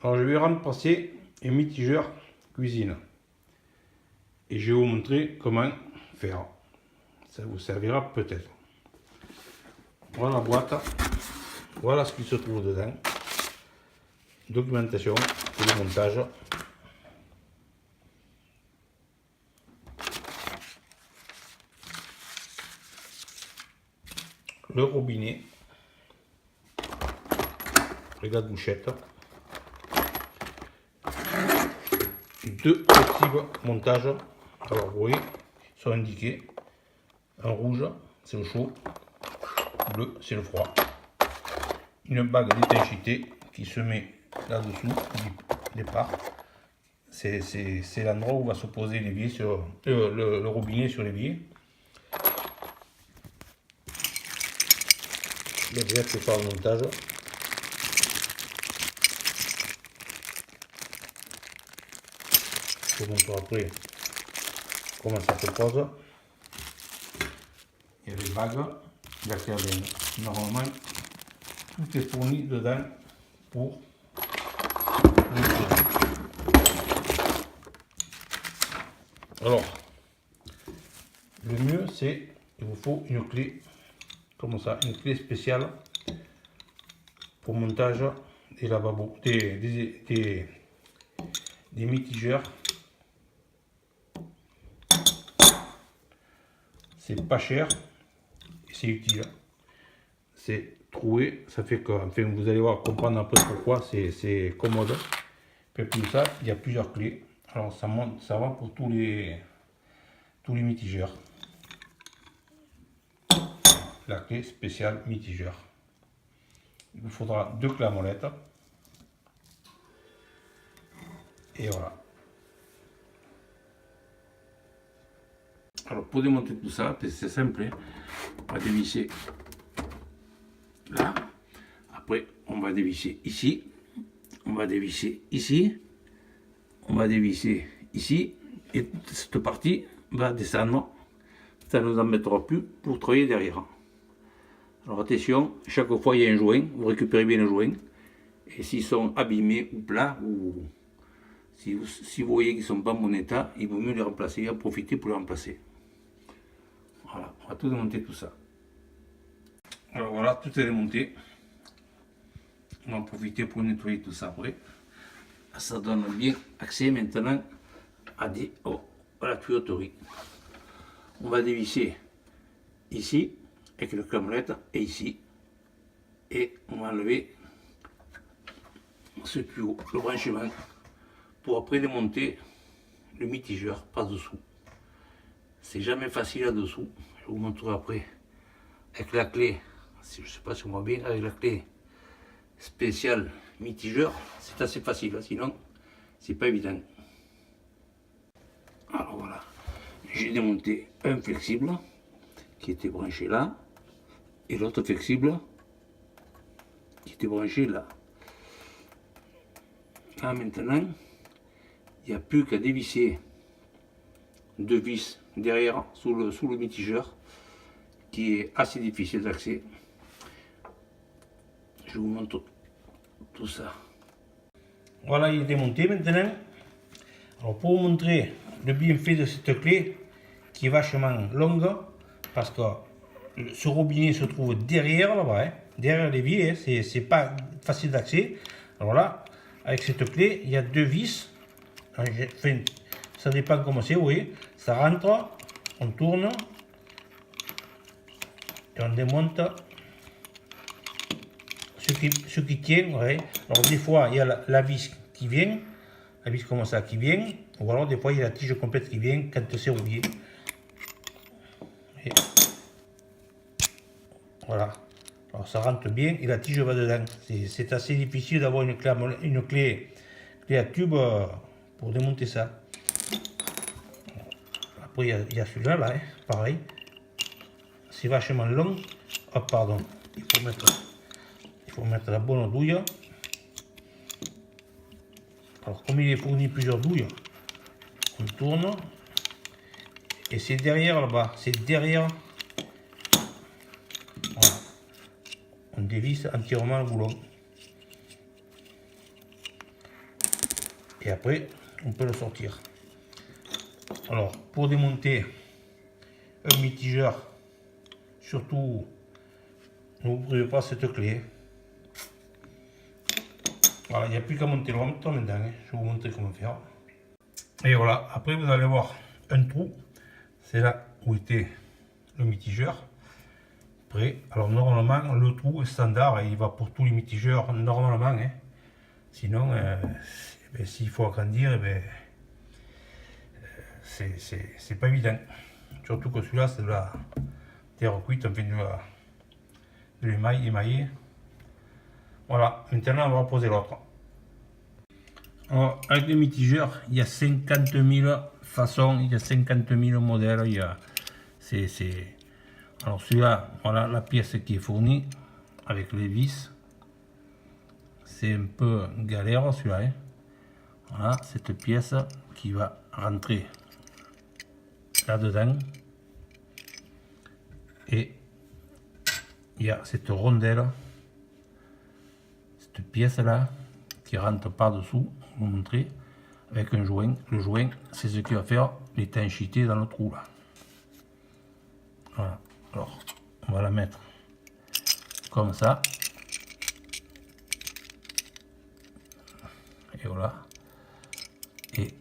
Alors je vais remplacer un mitigeur cuisine. Et je vais vous montrer comment faire. Ça vous servira peut-être. Voilà la boîte. Voilà ce qui se trouve dedans. Documentation pour le montage. Le robinet. Les garde-bouchettes. Deux possibles montages. Alors vous voyez, ils sont indiqués. Un rouge, c'est le chaud. Bleu, c'est le froid. Une bague d'étanchéité qui se met là-dessous du départ. C'est l'endroit où va se poser l'évier sur le robinet sur l'évier. Le greffe pour faire le montage. Je vous montre après comment ça se pose. Il y a les bagues, la cardine. Normalement, tout est fourni dedans pour le produit. Alors, le mieux c'est, il vous faut une clé, comme ça, une clé spéciale pour montage des lavabos, des mitigeurs. C'est pas cher et c'est utile. C'est troué, ça fait que, enfin, vous allez voir, comprendre un peu pourquoi c'est commode. Puis plus ça, il y a plusieurs clés. Alors ça va pour tous les mitigeurs. La clé spéciale mitigeur. Il vous faudra deux clés à molette. Et voilà. Alors pour démonter tout ça, c'est simple, hein. On va dévisser là. Après, on va dévisser ici. On va dévisser ici. On va dévisser ici. Et cette partie va descendre. Ça ne nous embêtera plus pour travailler derrière. Alors attention, chaque fois il y a un joint. Vous récupérez bien le joint. Et s'ils sont abîmés ou plats, ou si vous voyez qu'ils ne sont pas en bon état, il vaut mieux les remplacer. En profiter pour les remplacer. Voilà, on va tout démonter tout ça. Alors voilà, tout est démonté. On va en profiter pour nettoyer tout ça après. Ça donne bien accès maintenant à la tuyauterie. On va dévisser ici avec le clamolette et ici. Et on va enlever ce tuyau, le branchement, pour après démonter le mitigeur par dessous. C'est jamais facile là-dessous. Je vous montrerai après avec la clé, je ne sais pas si on voit bien, avec la clé spéciale mitigeur, c'est assez facile, sinon c'est pas évident. Alors voilà, j'ai démonté un flexible qui était branché là et l'autre flexible qui était branché là. Là maintenant, il n'y a plus qu'à dévisser deux vis derrière sous le mitigeur qui est assez difficile d'accès. Je vous montre tout ça. Voilà, il est démonté maintenant. Alors pour vous montrer le bienfait de cette clé qui est vachement longue, parce que ce robinet se trouve derrière là-bas, hein, derrière l'évier, hein, c'est pas facile d'accès. Alors là, avec cette clé, il y a deux vis. Enfin, ça dépend comment c'est, vous voyez. Ça rentre, on tourne et on démonte ce qui tient. Ouais. Alors des fois, il y a la vis qui vient, la vis comme ça qui vient, ou alors des fois, il y a la tige complète qui vient quand c'est rouillé. Et voilà. Alors ça rentre bien et la tige va dedans. C'est assez difficile d'avoir une clé à tube pour démonter ça. Après, il y a celui-là, là, hein, pareil. C'est vachement long. Oh, pardon. Il faut mettre la bonne douille. Alors, comme il est fourni plusieurs douilles, on tourne. Et c'est derrière là-bas. C'est derrière. Voilà. On dévisse entièrement le boulon. Et après, on peut le sortir. Alors, pour démonter un mitigeur, surtout, n'oubliez pas cette clé. Voilà, il n'y a plus qu'à monter le rond maintenant. Hein. Je vais vous montrer comment faire. Et voilà, après vous allez voir un trou. C'est là où était le mitigeur. Après, alors normalement, le trou est standard et il va pour tous les mitigeurs normalement. Hein. Sinon, s'il faut agrandir, c'est pas évident. Surtout que celui-là, c'est de la terre cuite, on fait de l'émail émaillé. Voilà, maintenant on va poser l'autre. Alors, avec le mitigeur, il y a 50 000 façons, il y a 50 000 modèles. Alors celui-là, voilà la pièce qui est fournie avec les vis. C'est un peu galère celui-là. Hein. Voilà, cette pièce qui va rentrer là-dedans. Et il y a cette rondelle, cette pièce-là, qui rentre par-dessous, je vais vous montrer, avec un joint. Le joint, c'est ce qui va faire l'étanchéité dans le trou là. Voilà. Alors, on va la mettre comme ça. Et voilà. Et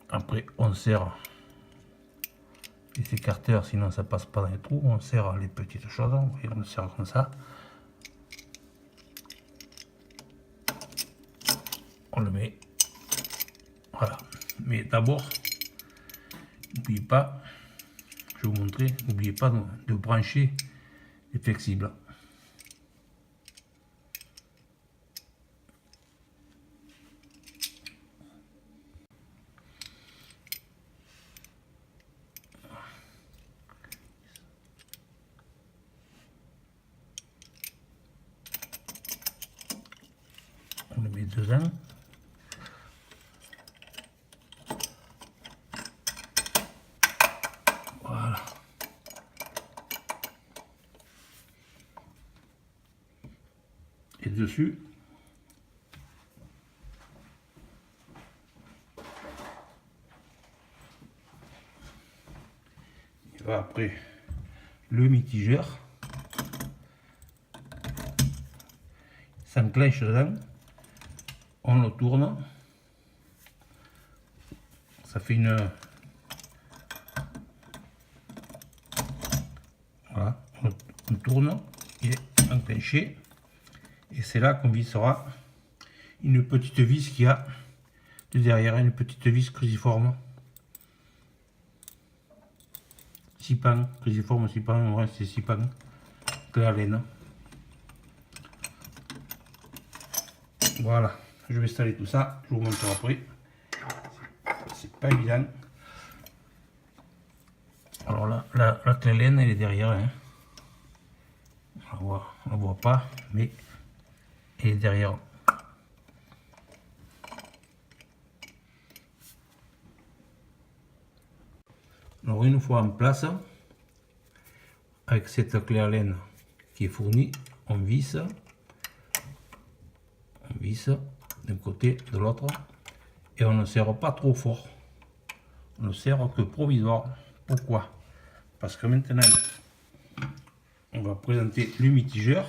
après, on serre les écarteurs, sinon ça passe pas dans les trous. On serre les petites choses. Et on le serre comme ça. On le met. Voilà. Mais d'abord, n'oubliez pas, je vais vous montrer, n'oubliez pas de brancher les flexibles. On le met dedans. Voilà. Et dessus, il va après le mitigeur s'enclenche dedans, on le tourne, ça fait une, voilà, on tourne, il est enclenché. Et c'est là qu'on vissera une petite vis qui a de derrière, une petite vis cruciforme. 6 pans, cruciforme 6 pans, ouais, c'est 6 pans, clé laine. Voilà, je vais installer tout ça, je vous montre après. C'est pas évident. Alors là, la clé laine, elle est derrière. Hein. On ne voit pas, mais et derrière. Alors une fois en place, avec cette clé à laine qui est fournie, on visse d'un côté, de l'autre, et on ne serre pas trop fort. On ne serre que provisoire. Pourquoi? Parce que maintenant, on va présenter le mitigeur.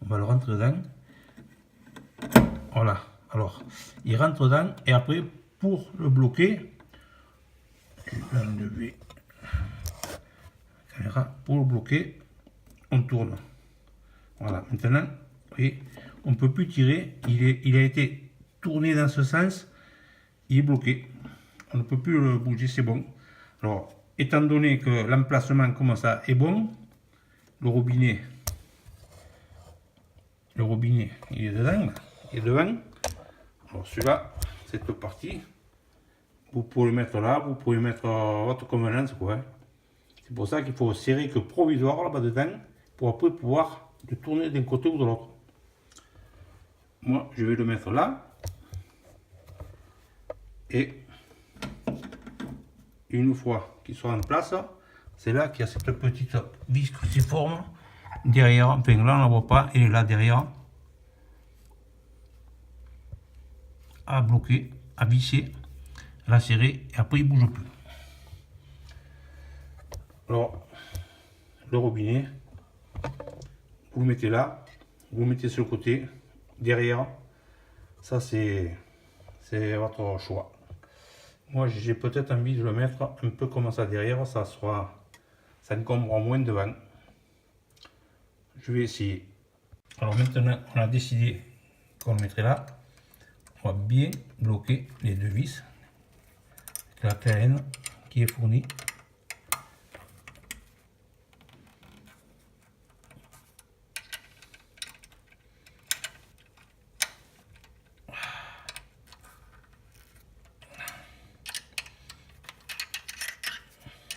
On va le rentrer dedans. Voilà. Alors, il rentre dedans et après, pour le bloquer, je vais enlever la caméra. Pour le bloquer, on tourne. Voilà. Maintenant, vous voyez, on ne peut plus tirer. Il a été tourné dans ce sens. Il est bloqué. On ne peut plus le bouger. C'est bon. Alors, étant donné que l'emplacement comme ça est bon, le robinet, il est dedans, il est devant. Alors celui-là, cette partie, vous pouvez le mettre là, vous pouvez le mettre à votre convenance, quoi. C'est pour ça qu'il faut serrer que provisoire là-bas dedans, pour après pouvoir le tourner d'un côté ou de l'autre. Moi, je vais le mettre là, et une fois qu'il sera en place, c'est là qu'il y a cette petite vis cruciforme derrière. Enfin là on ne la voit pas, elle est là derrière. à bloquer, à visser, à la serrer et après il ne bouge plus. Alors, le robinet, vous le mettez là, vous le mettez sur le côté, derrière, ça c'est votre choix. Moi j'ai peut-être envie de le mettre un peu comme ça derrière, ça encombrera moins devant. Je vais essayer. Alors maintenant on a décidé qu'on le mettrait là, on va bien bloquer les deux vis, avec la caène qui est fournie.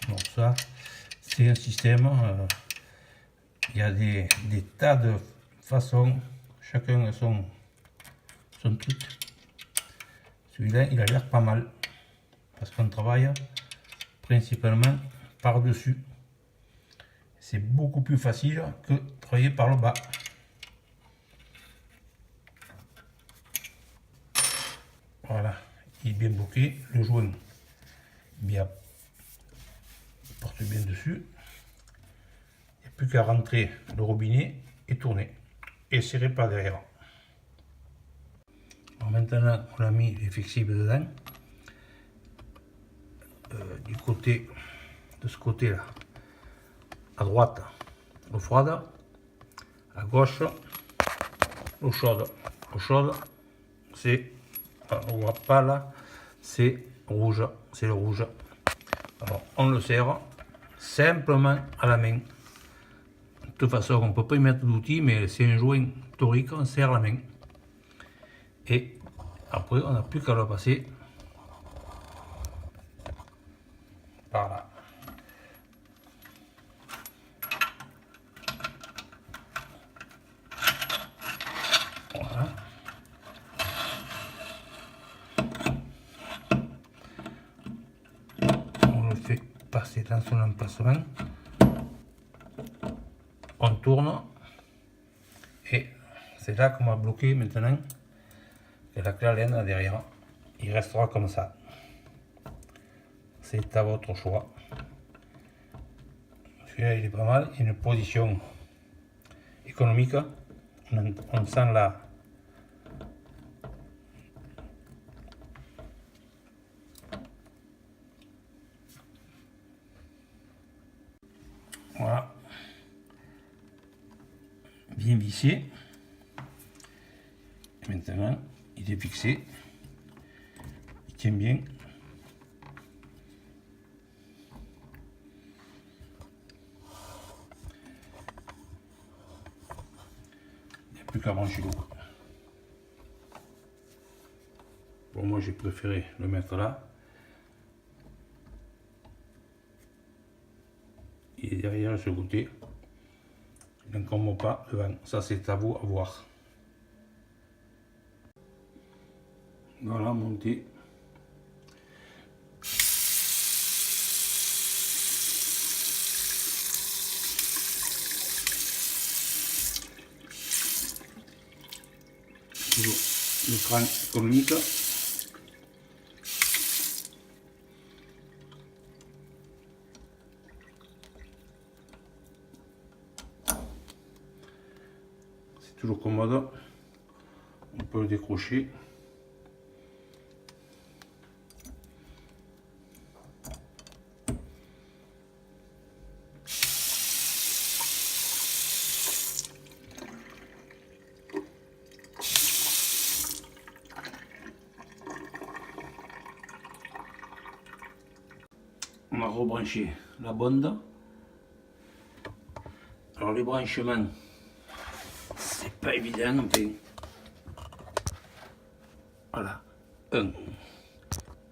Donc ça, c'est un système, il y a des tas de façons, chacun a son truc. Celui-là, il a l'air pas mal, parce qu'on travaille principalement par-dessus. C'est beaucoup plus facile que travailler par le bas. Voilà, il est bien bloqué, le joint bien porte bien dessus. Il n'y a plus qu'à rentrer le robinet et tourner et serrer par derrière. Alors maintenant on a mis les flexibles dedans. Du côté de ce côté là, à droite l'eau froide, à gauche l'eau chaude. L'eau chaude c'est, on voit pas là, c'est rouge, c'est le rouge. Alors on le serre simplement à la main. De toute façon on ne peut pas y mettre d'outil, mais c'est un joint torique, on serre la main. Et après on n'a plus qu'à le passer par là. Voilà. On le fait passer dans son emplacement. On tourne et c'est là qu'on va bloquer maintenant et la clé à laine derrière. Il restera comme ça. C'est à votre choix. Celui-là il est pas mal, il a une position économique. On sent la voilà, bien vissé. Maintenant il est fixé, il tient bien. Il n'y a plus qu'à brancher l'eau. Bon, moi j'ai préféré le mettre là. Il est derrière ce côté. Il n'encombre pas devant. Ça c'est à vous à voir. Voilà, monté. Toujours l'écran économique. C'est toujours commode. On peut le décrocher. On a rebranché la bonde. Alors les branchements, c'est pas évident, enfin. Voilà, un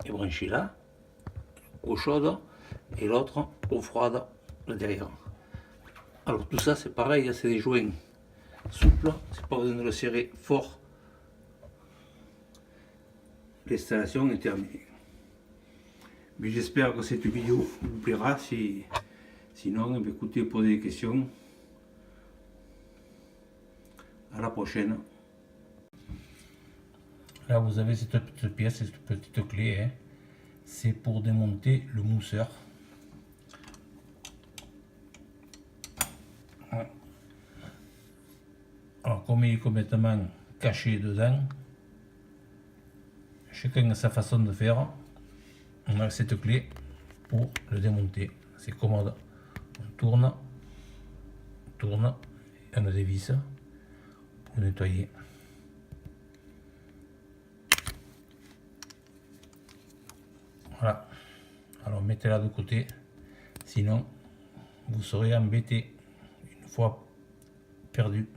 est branché là, eau chaude, et l'autre eau froide là derrière. Alors tout ça c'est pareil, c'est des joints souples, c'est pas besoin de le serrer fort. L'installation est terminée. Mais j'espère que cette vidéo vous plaira. Sinon, écoutez, posez des questions. À la prochaine. Là, vous avez cette petite pièce, cette petite clé. Hein. C'est pour démonter le mousseur. Ouais. Alors, comme il est complètement caché dedans, chacun a sa façon de faire. On a cette clé pour le démonter. C'est commode. On tourne, et on le dévisse pour nettoyer. Voilà. Alors mettez-la de côté, sinon vous serez embêté une fois perdu.